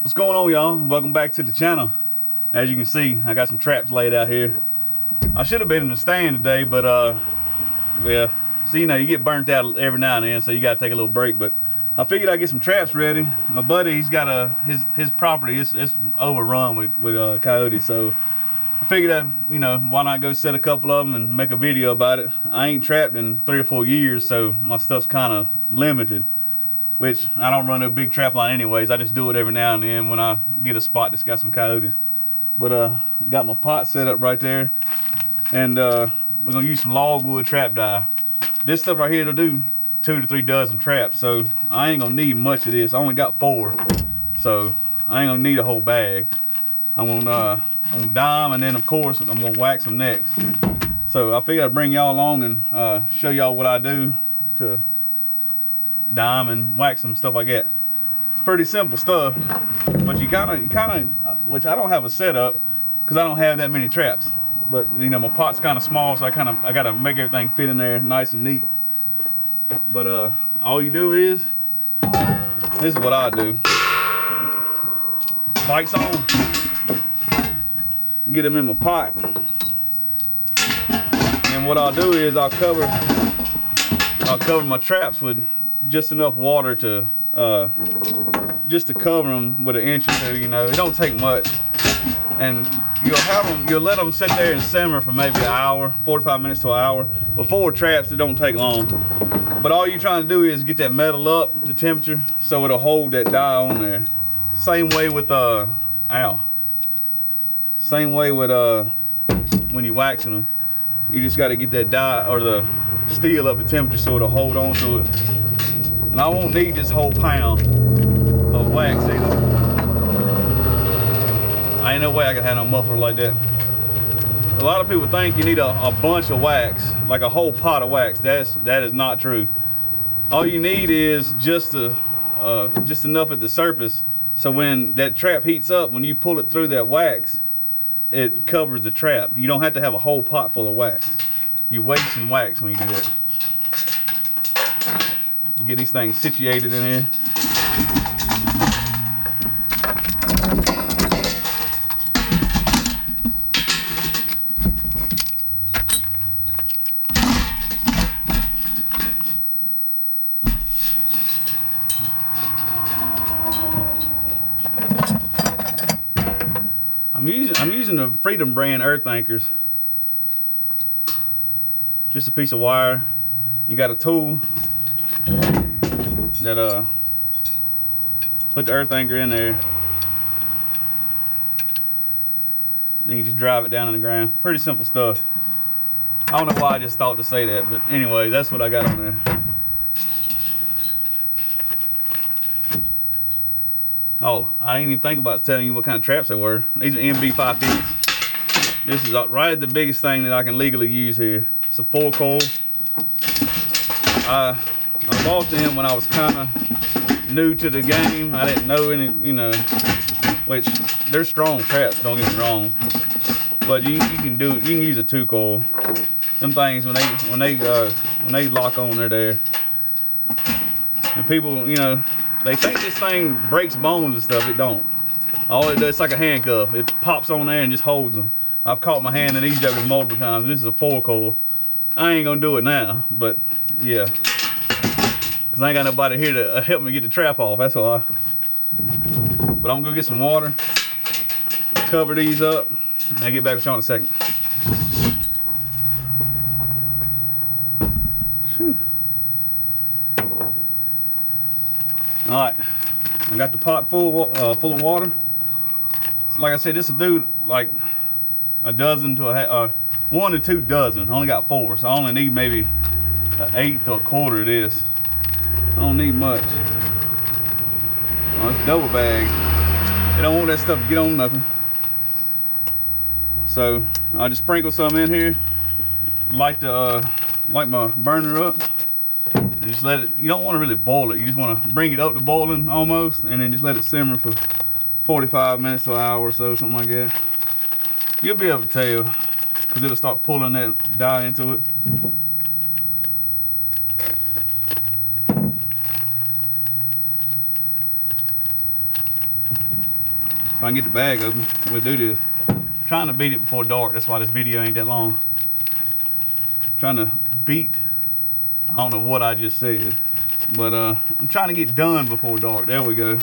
What's going on, y'all? Welcome back to the channel. As you can see, I got some traps laid out here. I should have been in the stand today, but well, see, you know, you get burnt out every now and then, so you gotta take a little break. But I figured I'd get some traps ready. My buddy, he's got his property it's overrun with coyotes, so I figured that, you know, why not go set a couple of them and make a video about it. I ain't trapped in 3 or 4 years, so my stuff's kind of limited. Which I don't run a big trap line anyways. I just do it every now and then when I get a spot that's got some coyotes. But got my pot set up right there, and we're gonna use some logwood trap dye. This stuff right here will do 2 to 3 dozen traps, so I ain't gonna need much of this. I only got 4, so I ain't gonna need a whole bag. I'm gonna dye them, and then of course I'm gonna wax them next. So I figured I'd bring y'all along and show y'all what I do to dye them and wax them, stuff like that. It's pretty simple stuff, but you kind of, which I don't have a setup because I don't have that many traps. But you know, my pot's kind of small, so I gotta make everything fit in there nice and neat. But all you do is, this is what I do. Lights on. Get them in my pot. And what I'll do is I'll cover my traps with just enough water to just to cover them with 1 inch or 2. You know, it don't take much, and you'll let them sit there and simmer for maybe an hour, 45 minutes to an hour. Before traps, it don't take long, but all you're trying to do is get that metal up to temperature so it'll hold that dye on there. Same way with same way with when you're waxing them. You just got to get that dye or the steel up to temperature so it'll hold on to it. And I won't need this whole pound of wax either. I ain't no way I can have no muffler like that. A lot of people think you need a bunch of wax, like a whole pot of wax. That is not true. All you need is just enough at the surface, so when that trap heats up, when you pull it through that wax, it covers the trap. You don't have to have a whole pot full of wax. You're wasting wax when you do that. Get these things situated in here. I'm using the Freedom brand earth anchors. Just a piece of wire. You got a tool that put the earth anchor in there. Then you just drive it down in the ground. Pretty simple stuff. I don't know why I just thought to say that, but anyway, that's what I got on there. Oh, I didn't even think about telling you what kind of traps they were. These are MB550s. This is right the biggest thing that I can legally use here. It's a 4-coil. I bought them when I was kind of new to the game. I didn't know any, you know, which they're strong traps, don't get me wrong. But you can use a 2-coil. Them things when they lock on, they're there. And people, you know, they think this thing breaks bones and stuff. It don't. All it does, it's like a handcuff. It pops on there and just holds them. I've caught my hand in these jokers multiple times. This is a 4-coil. I ain't gonna do it now, but yeah. Cause I ain't got nobody here to help me get the trap off, that's why. But I'm gonna get some water, cover these up, and I'll get back with y'all in a second. Whew. All right, I got the pot full of water. So like I said, this will do like a dozen to 1 to 2 dozen. I only got 4, so I only need maybe an 1/8 to a quarter of this. I don't need much. Oh, it's double bag. They don't want that stuff to get on nothing. So I'll just sprinkle some in here. Light my burner up. And just let it, you don't want to really boil it. You just want to bring it up to boiling almost, and then just let it simmer for 45 minutes to an hour or so, something like that. You'll be able to tell, because it'll start pulling that dye into it. If I can get the bag open, we'll do this. I'm trying to beat it before dark. That's why this video ain't that long. Trying to beat, I don't know what I just said, but I'm trying to get done before dark. There we go.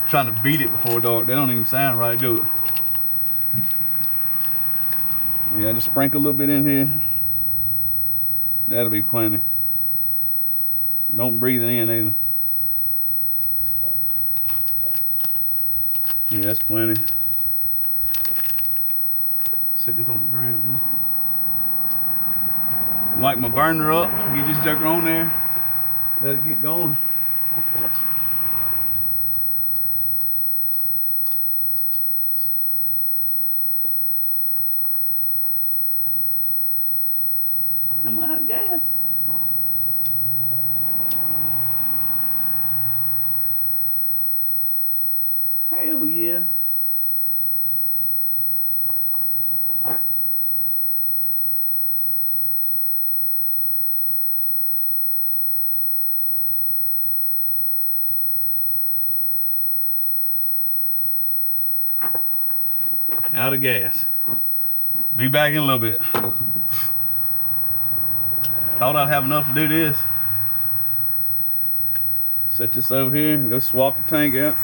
Trying to beat it before dark. They don't even sound right, do it. Yeah, just sprinkle a little bit in here. That'll be plenty. Don't breathe it in either. Yeah, that's plenty. Set this on the ground. Light my burner up, get this joker on there, let it get going. Am I out of gas? Hell yeah. Out of gas. Be back in a little bit. Thought I'd have enough to do this. Set this over here and go swap the tank out.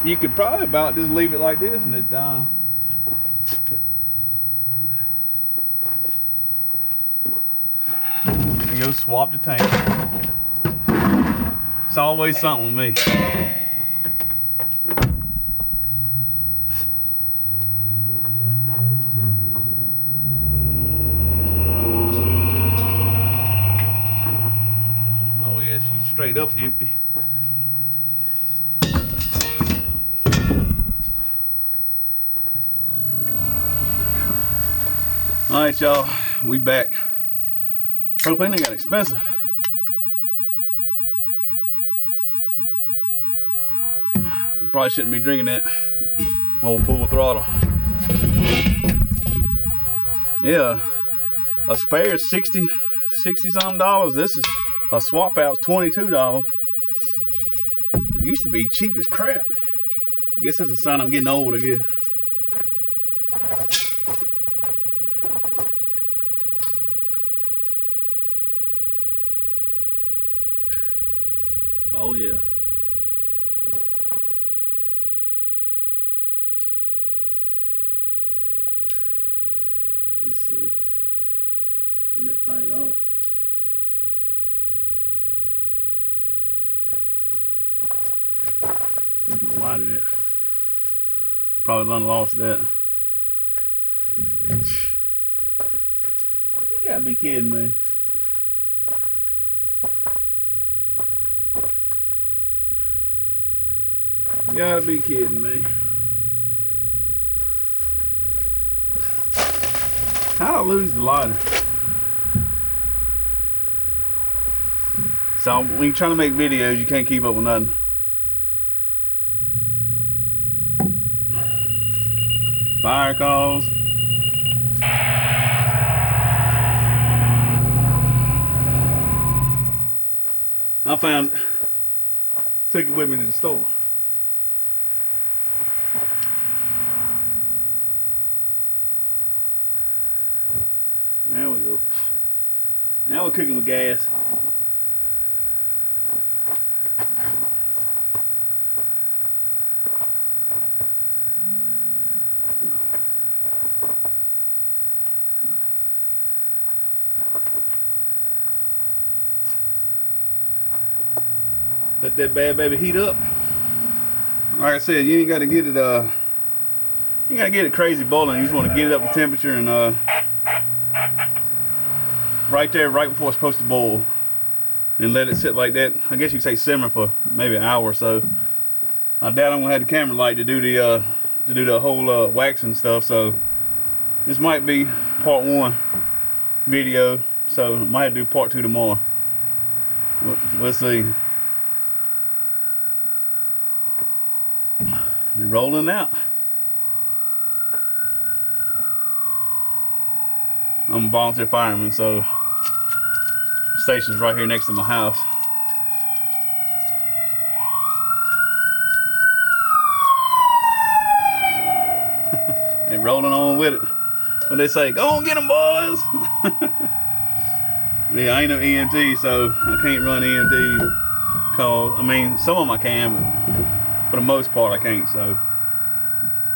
You could probably about just leave it like this and it's done. And go swap the tank. It's always something with me. Straight up empty. All right, y'all, we back. Propane got expensive. Probably shouldn't be drinking that old full throttle. Yeah, a spare is 60 something dollars. This is a swap out's $22. Used to be cheap as crap. Guess that's a sign I'm getting old, I guess. Oh yeah. Let's see. Turn that thing off. Why did it? Probably done lost that. You gotta be kidding me. You gotta be kidding me. How'd I lose the lighter? So when you're trying to make videos, you can't keep up with nothing. Fire calls. I found, took it with me to the store. There we go. Now we're cooking with gas. Let that bad baby heat up. Like I said, you ain't got to get it you got to get it crazy boiling. You just want to get it up to temperature and right there, right before it's supposed to boil, and let it sit like that. I guess you could say simmer for maybe an hour or so. I doubt I'm gonna have the camera light to do the whole waxing stuff. So this might be part 1 video. So I might do part 2 tomorrow. Let's see. They're rolling out. I'm a volunteer fireman, so the station's right here next to my house. rolling on with it. But they say, go on, get them, boys. Yeah, I ain't no EMT, so I can't run EMT calls. I mean, some of them I can, but for the most part I can't. So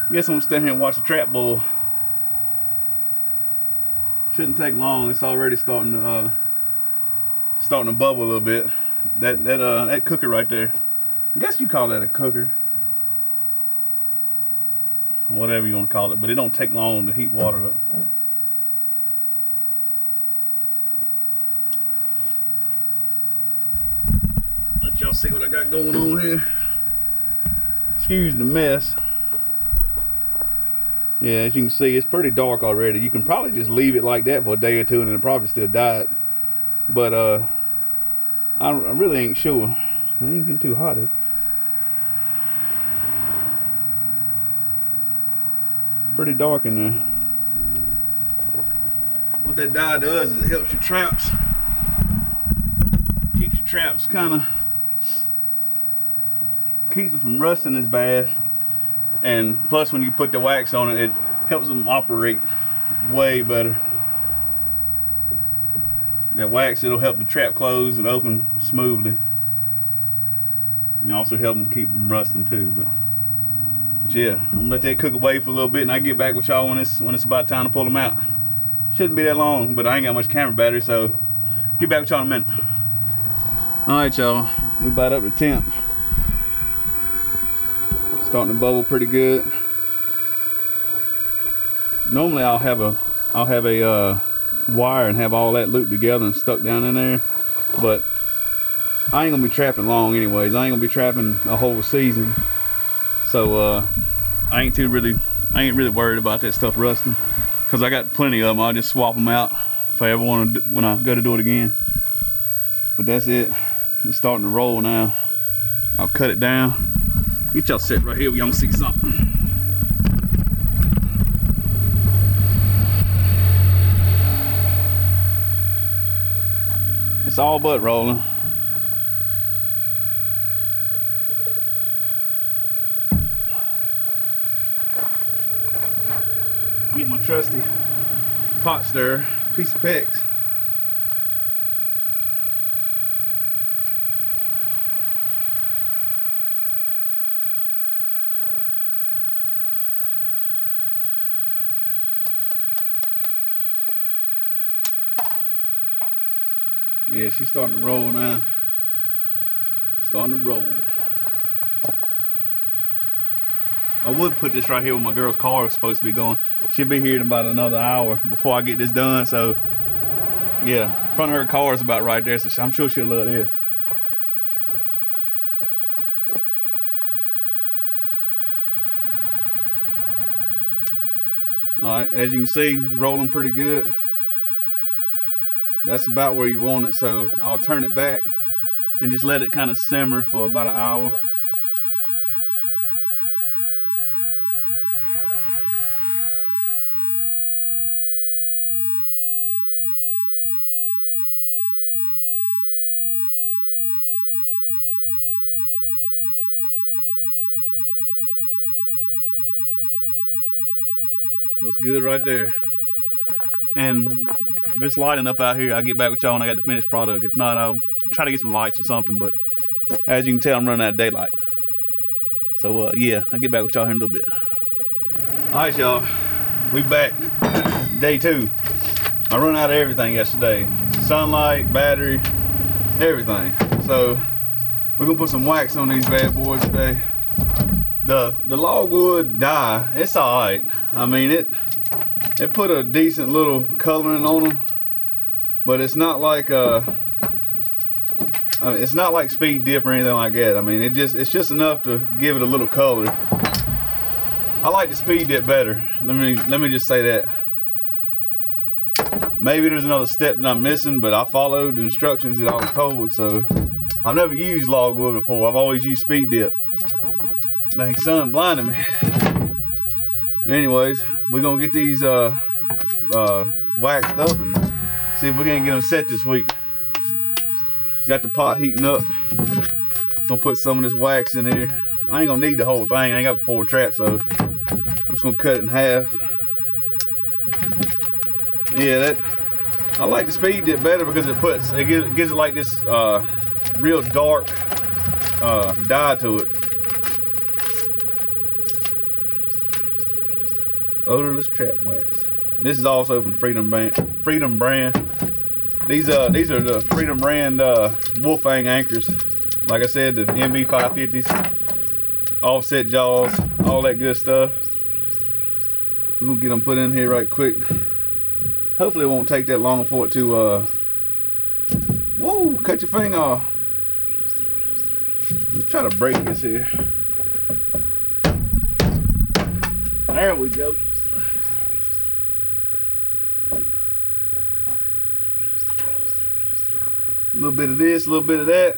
I guess I'm gonna stand here and watch the trap boil. Shouldn't take long. It's already starting to bubble a little bit. That cooker right there. I guess you call that a cooker. Whatever you want to call it, but it don't take long to heat water up. Let y'all see what I got going on here. Excuse the mess. Yeah, as you can see, it's pretty dark already. You can probably just leave it like that for a day or two and it'll probably still die. But I really ain't sure. I ain't getting too hot. It's pretty dark in there. What that dye does is it helps your traps. Keeps your traps keeps them from rusting as bad. And plus when you put the wax on it, it helps them operate way better. That wax, it'll help the trap close and open smoothly. And also help them keep them rusting too. But yeah, I'm gonna let that cook away for a little bit and I'll get back with y'all when it's about time to pull them out. Shouldn't be that long, but I ain't got much camera battery, so get back with y'all in a minute. Alright y'all, we about up to temp. Starting to bubble pretty good. Normally I'll have a wire and have all that looped together and stuck down in there, but I ain't gonna be trapping long anyways. I ain't gonna be trapping a whole season, so I ain't really worried about that stuff rusting, because I got plenty of them. I'll just swap them out if I ever want to when I go to do it again. But that's it. It's starting to roll now. I'll cut it down. Get y'all sit right here, we y'all see something. It's all but rolling. Get my trusty pot stirrer, piece of PEX. Yeah, she's starting to roll now. Starting to roll. I would put this right here where my girl's car is supposed to be going. She'll be here in about another hour before I get this done. So, yeah, front of her car is about right there. So I'm sure she'll love this. All right, as you can see, it's rolling pretty good. That's about where you want it, so I'll turn it back and just let it kind of simmer for about an hour. Looks good right there. And if it's light enough out here, I'll get back with y'all when I got the finished product. If not, I'll try to get some lights or something, but as you can tell, I'm running out of daylight. So yeah, I'll get back with y'all here in a little bit. All right, y'all, we back. Day 2. I run out of everything yesterday. Sunlight, battery, everything. So we're gonna put some wax on these bad boys today. The logwood dye, it's all right. I mean, it put a decent little coloring on them, but it's not like it's not like speed dip or anything like that. I mean, it's just enough to give it a little color. I like the speed dip better. Let me just say that. Maybe there's another step that I'm missing, but I followed the instructions that I was told. So I've never used logwood before. I've always used speed dip. Dang, sun blinded me. Anyways, we're gonna get these waxed up and see if we can get them set this week. Got the pot heating up. Gonna put some of this wax in here. I ain't gonna need the whole thing. I ain't got 4 traps, so I'm just gonna cut it in half. Yeah, that I like the speed dip better because it gives it like this real dark dye to it. Odorless trap wax. This is also from Freedom brand. These are the Freedom brand wolf fang anchors. Like I said, the MB 550s, offset jaws, all that good stuff. We're gonna get them put in here right quick. Hopefully it won't take that long for it to whoa, cut your finger off. Let's try to break this here. There we go. A little bit of this, a little bit of that.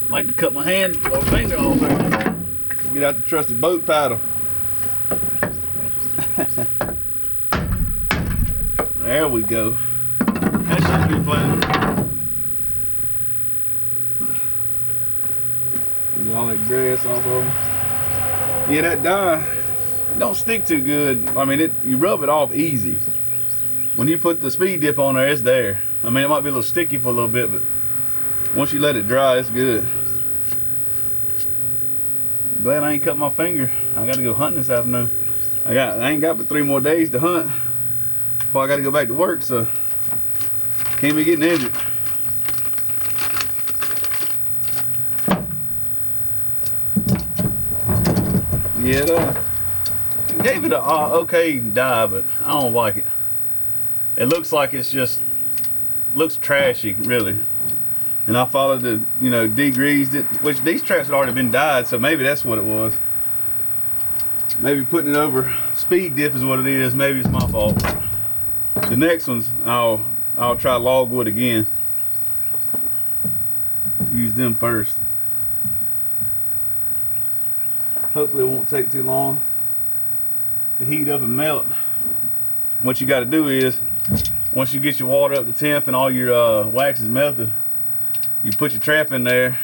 I like to cut my hand or finger off there. Get out the trusty boat paddle. There we go. That should be plenty. Get all that grass off of them. Yeah, that dye, it don't stick too good. I mean, you rub it off easy. When you put the speed dip on there, it's there. I mean, it might be a little sticky for a little bit, but once you let it dry, it's good. Glad I ain't cut my finger. I gotta go hunting this afternoon. I ain't got but 3 more days to hunt before I gotta go back to work, so can't be getting injured. Yeah, it gave it an okay dye, but I don't like it. It looks like it's just looks trashy, really. And I followed the, degreased it, which these traps had already been dyed, so maybe that's what it was. Maybe putting it over speed dip is what it is. Maybe it's my fault. The next ones, I'll try logwood again. Use them first. Hopefully it won't take too long to heat up and melt. What you got to do is, once you get your water up to temp and all your wax is melted, you put your trap in there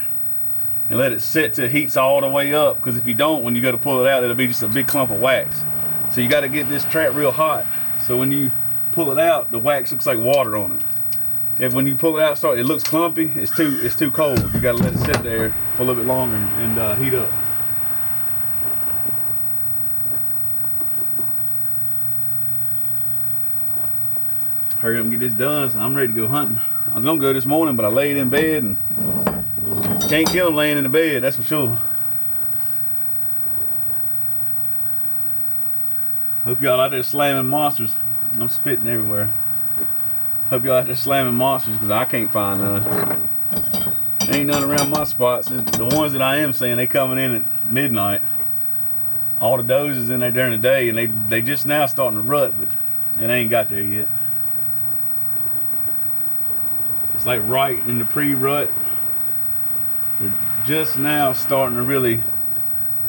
and let it sit till it heats all the way up. Because if you don't, when you go to pull it out, it'll be just a big clump of wax. So you got to get this trap real hot. So when you pull it out, the wax looks like water on it. If when you pull it out, it looks clumpy, it's too cold. You got to let it sit there for a little bit longer and heat up. Hurry up and get this done, so I'm ready to go hunting. I was gonna go this morning, but I laid in bed and can't kill them laying in the bed, that's for sure. Hope y'all out there slamming monsters. I'm spitting everywhere. Hope y'all out there slamming monsters, because I can't find none. Ain't none around my spots. The ones that I am seeing, they coming in at midnight. All the does is in there during the day, and they just now starting to rut, but it ain't got there yet. It's like right in the pre-rut. They're just now starting to really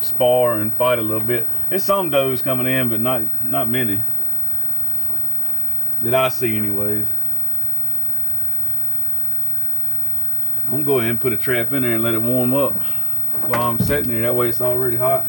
spar and fight a little bit. There's some does coming in, but not many that I see anyways. I'm gonna go ahead and put a trap in there and let it warm up while I'm sitting there. That way it's already hot.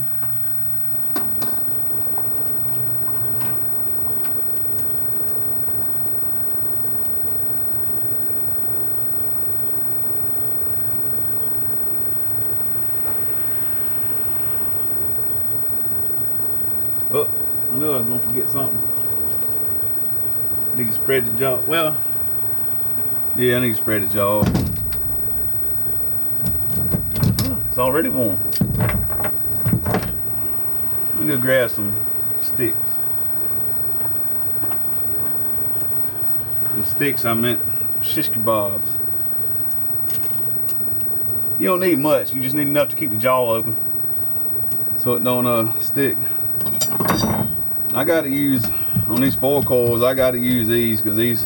Oh, I knew I was gonna forget something. Need to spread the jaw. Well, yeah, I need to spread the jaw. It's already warm. Let me go grab some sticks. The sticks, I meant shish kebabs. You don't need much. You just need enough to keep the jaw open, so it don't stick. I gotta use, on these 4 coils, I gotta use these, because these,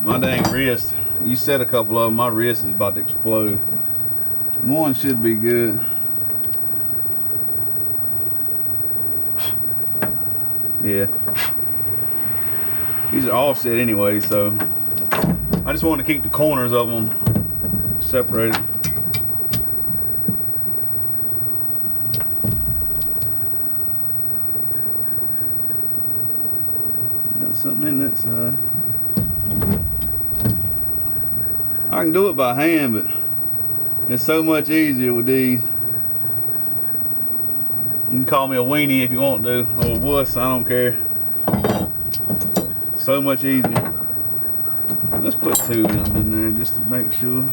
my dang wrist, you set a couple of them, my wrist is about to explode. One should be good. Yeah. These are offset anyway, so I just want to keep the corners of them separated. something in that side. I can do it by hand, but it's so much easier with these. You can call me a weenie if you want to, or a wuss, I don't care. So much easier. Let's put 2 of them in there just to make sure.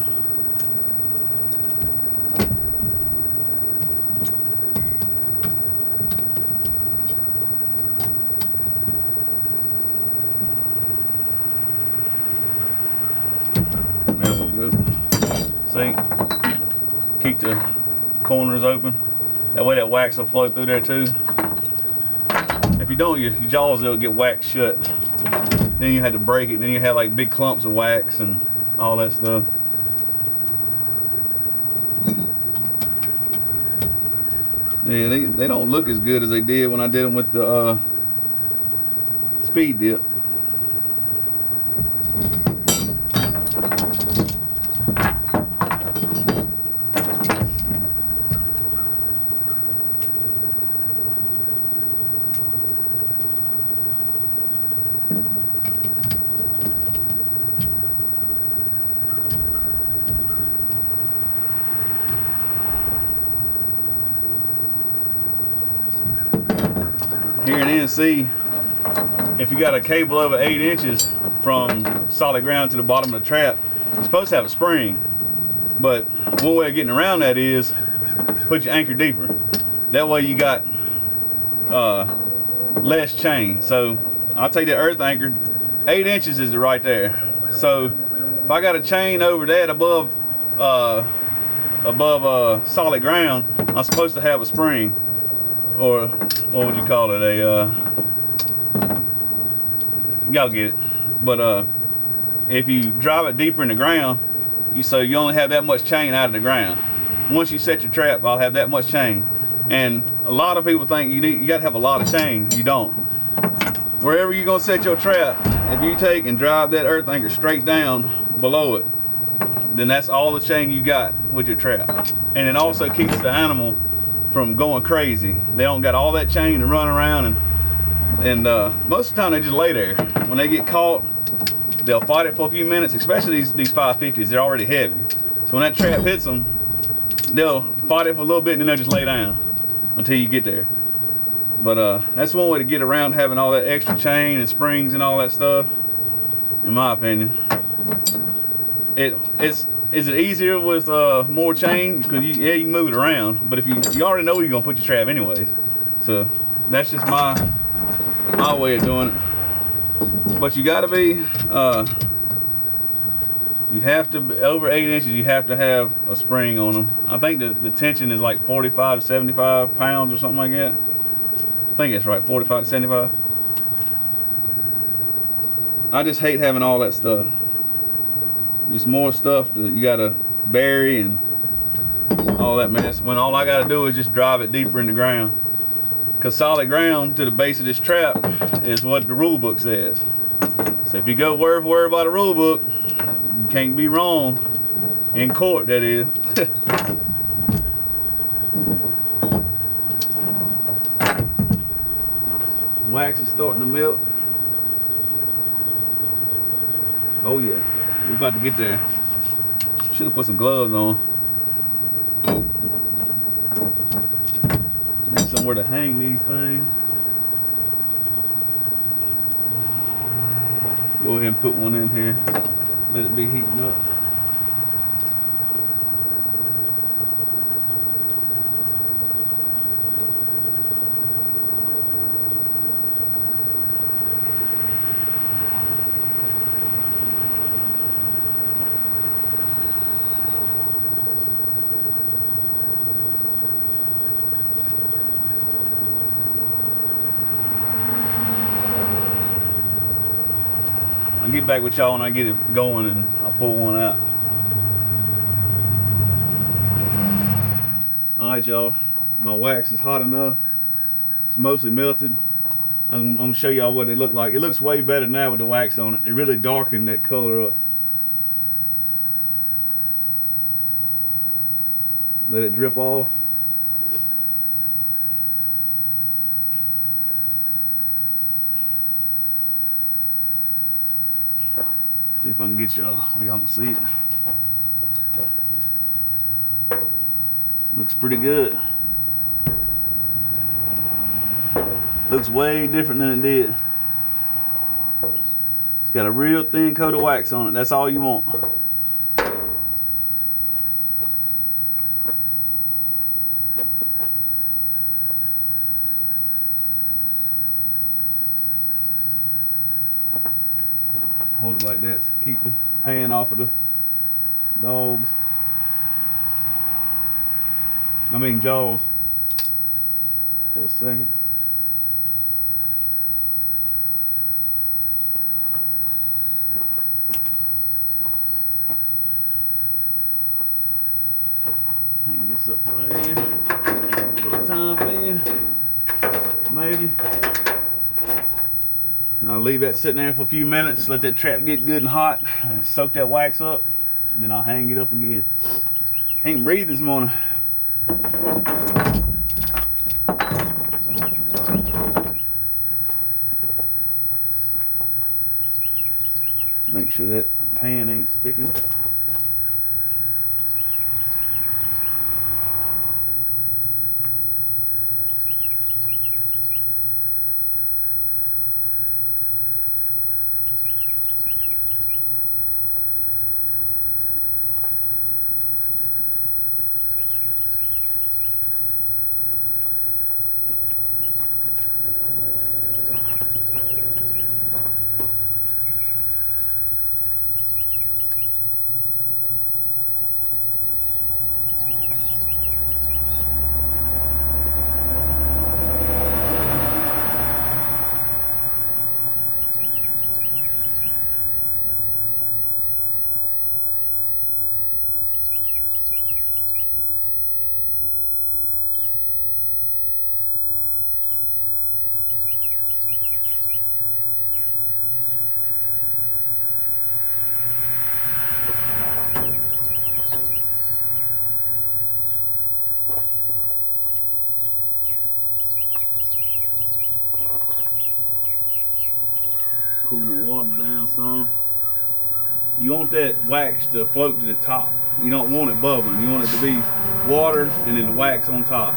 There we go. See? Keep the corners open. That way that wax will flow through there too. If you don't, your jaws will get waxed shut. Then you had to break it. Then you have like big clumps of wax and all that stuff. Yeah, they don't look as good as they did when I did them with the speed dip. Here in NC, if you got a cable over 8 inches from solid ground to the bottom of the trap, it's supposed to have a spring. But one way of getting around that is put your anchor deeper. That way you got less chain. So I'll take that earth anchor, 8 inches is right there. So if I got a chain over that above solid ground, I'm supposed to have a spring, or what would you call it? Y'all get it. But if you drive it deeper in the ground, so you only have that much chain out of the ground. Once you set your trap, I'll have that much chain. And a lot of people think you got to have a lot of chain. You don't. Wherever you're gonna set your trap, if you take and drive that earth anchor straight down below it, then that's all the chain you got with your trap. And it also keeps the animal from going crazy. They don't got all that chain to run around, and most of the time they just lay there. When they get caught, they'll fight it for a few minutes, especially these 550s. They're already heavy. So when that trap hits them, they'll fight it for a little bit and then they'll just lay down until you get there. But that's one way to get around having all that extra chain and springs and all that stuff, in my opinion. Is it easier with more chain? Because you can move it around, but if you already know you're gonna put your trap anyways. So that's just my way of doing it. But you gotta be, you have to, over 8 inches, you have to have a spring on them. I think the tension is like 45 to 75 pounds or something like that. I think it's right, 45 to 75. I just hate having all that stuff. Just more stuff that you gotta bury and all that mess, when all I gotta do is just drive it deeper in the ground. Cause solid ground to the base of this trap is what the rule book says. So if you go word for word by the rule book, you can't be wrong. In court, that is. Wax is starting to melt. Oh yeah. We're about to get there. Should have put some gloves on. Need somewhere to hang these things. Go ahead and put one in here. Let it be heating up. I'll get back with y'all when I get it going and I'll pull one out. Alright y'all, my wax is hot enough. It's mostly melted. I'm gonna show y'all what they look like. It looks way better now with the wax on it. It really darkened that color up. Let it drip off. See if I can get y'all can see it. Looks pretty good. Looks way different than it did. It's got a real thin coat of wax on it. That's all you want. Hold it like that. Keep the pan off of the dogs. I mean jaws. For a second. Hang this up right here for the time being. Maybe. And I'll leave that sitting there for a few minutes, let that trap get good and hot, and soak that wax up, and then I'll hang it up again. Ain't breathe this morning. Make sure that pan ain't sticking. Cool my water down some. You want that wax to float to the top. You don't want it bubbling. You want it to be water and then the wax on top.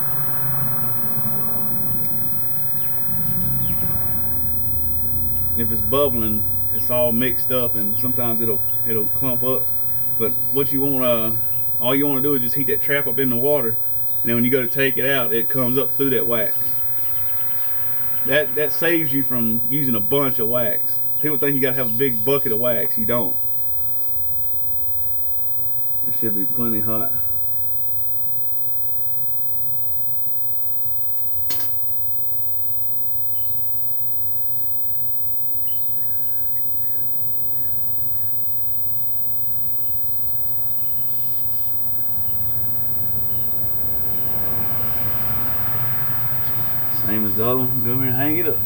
If it's bubbling, it's all mixed up and sometimes it'll clump up. But what you want all you want to do is just heat that trap up in the water, and then when you go to take it out, it comes up through that wax. That saves you from using a bunch of wax. People think you gotta have a big bucket of wax. You don't. It should be plenty hot. Same as the other one. Go over here and hang it up.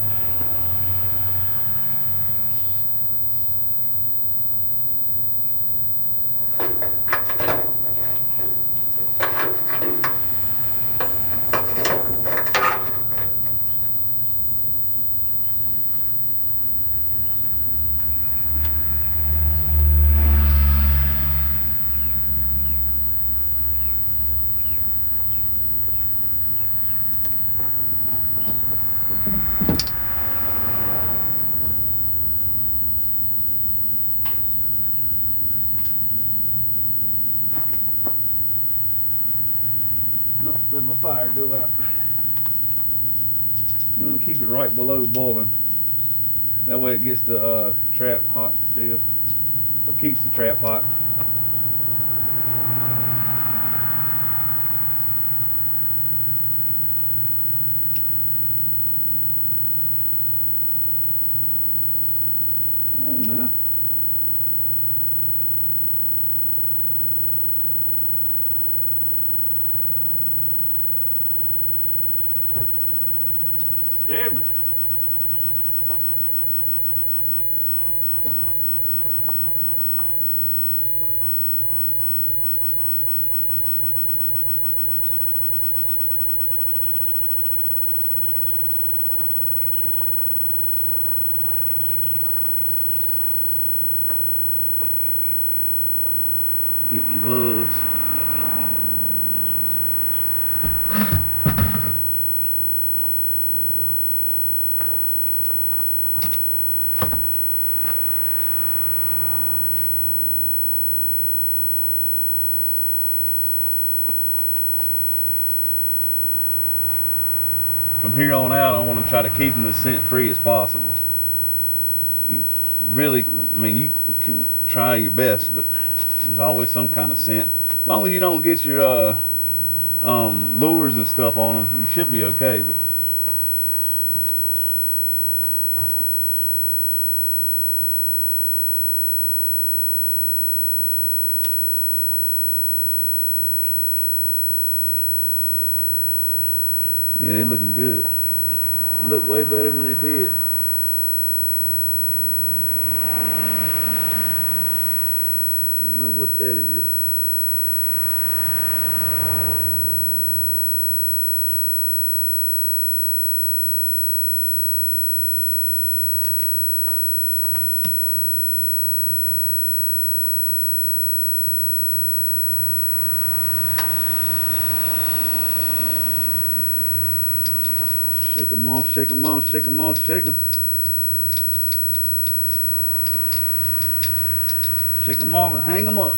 Let my fire go out. You want to keep it right below boiling. That way it gets the trap hot still. Or keeps the trap hot. Come on now. Scared me. Get my gloves. From here on out, I want to try to keep them as scent free as possible. You really, I mean, you can try your best, but there's always some kind of scent. As long as you don't get your lures and stuff on them, you should be okay. But yeah, they're looking good. Look way better than they did. I don't know what that is. Shake them off, shake them off, shake them off, shake them. Shake them off and hang them up.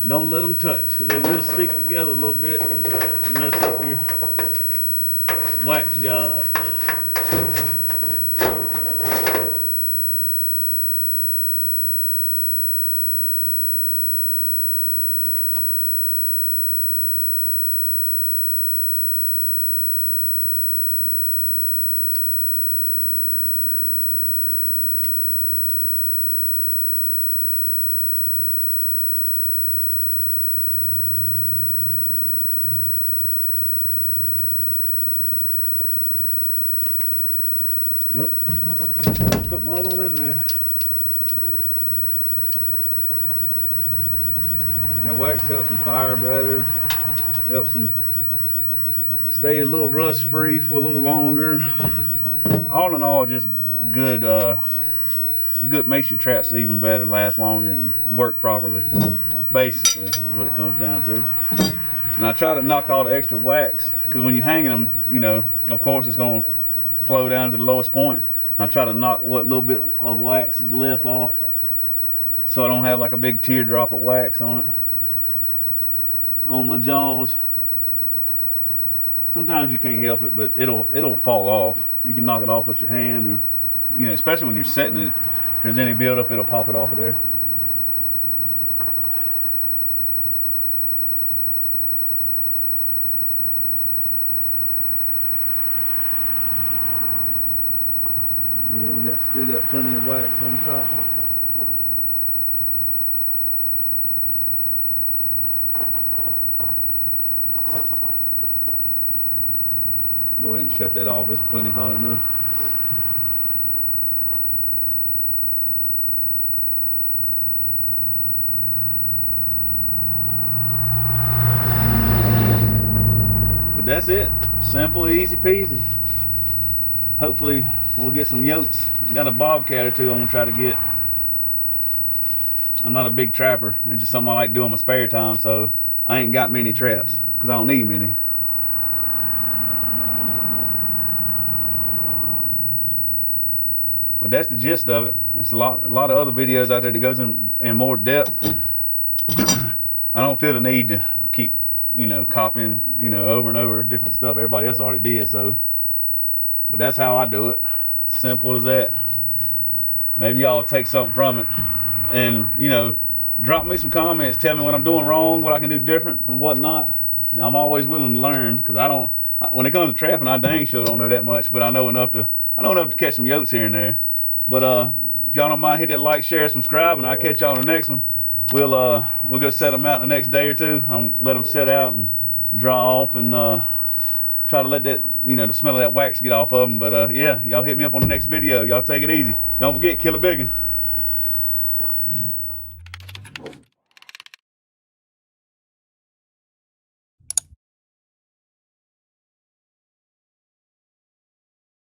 Don't let them touch because they will stick together a little bit and mess up your wax job. Well, put my other one in there. Now wax helps them fire better, helps them stay a little rust free for a little longer. All in all, just good, good makes your traps even better, last longer and work properly. Basically, is what it comes down to. And I try to knock all the extra wax because when you're hanging them, you know, of course it's going to flow down to the lowest point. And I try to knock what little bit of wax is left off so I don't have like a big teardrop of wax on it, on my jaws. Sometimes you can't help it, but it'll fall off. You can knock it off with your hand, or you know, especially when you're setting it. If there's any buildup, it'll pop it off of there. Yeah, we still got plenty of wax on top. Go ahead and shut that off. It's plenty hot enough. But that's it. Simple, easy peasy. Hopefully we'll get some yotes. Got a bobcat or two I'm gonna try to get. I'm not a big trapper. It's just something I like to do in my spare time, so I ain't got many traps because I don't need many. But that's the gist of it. There's a lot of other videos out there that goes in more depth. I don't feel the need to keep, you know, copying, you know, over and over different stuff everybody else already did. So, but that's how I do it. Simple as that. Maybe y'all take something from it, and you know, drop me some comments. Tell me what I'm doing wrong, what I can do different, and what not. I'm always willing to learn because I don't. When it comes to trapping, I dang sure don't know that much, but I know enough to catch some yotes here and there. But if y'all don't mind, hit that like, share, subscribe, and I'll catch y'all on the next one. We'll go set them out the next day or two. Let them set out and dry off, and try to let that, you know, the smell of that wax get off of them. But yeah, y'all hit me up on the next video. Y'all take it easy. Don't forget, kill a big one.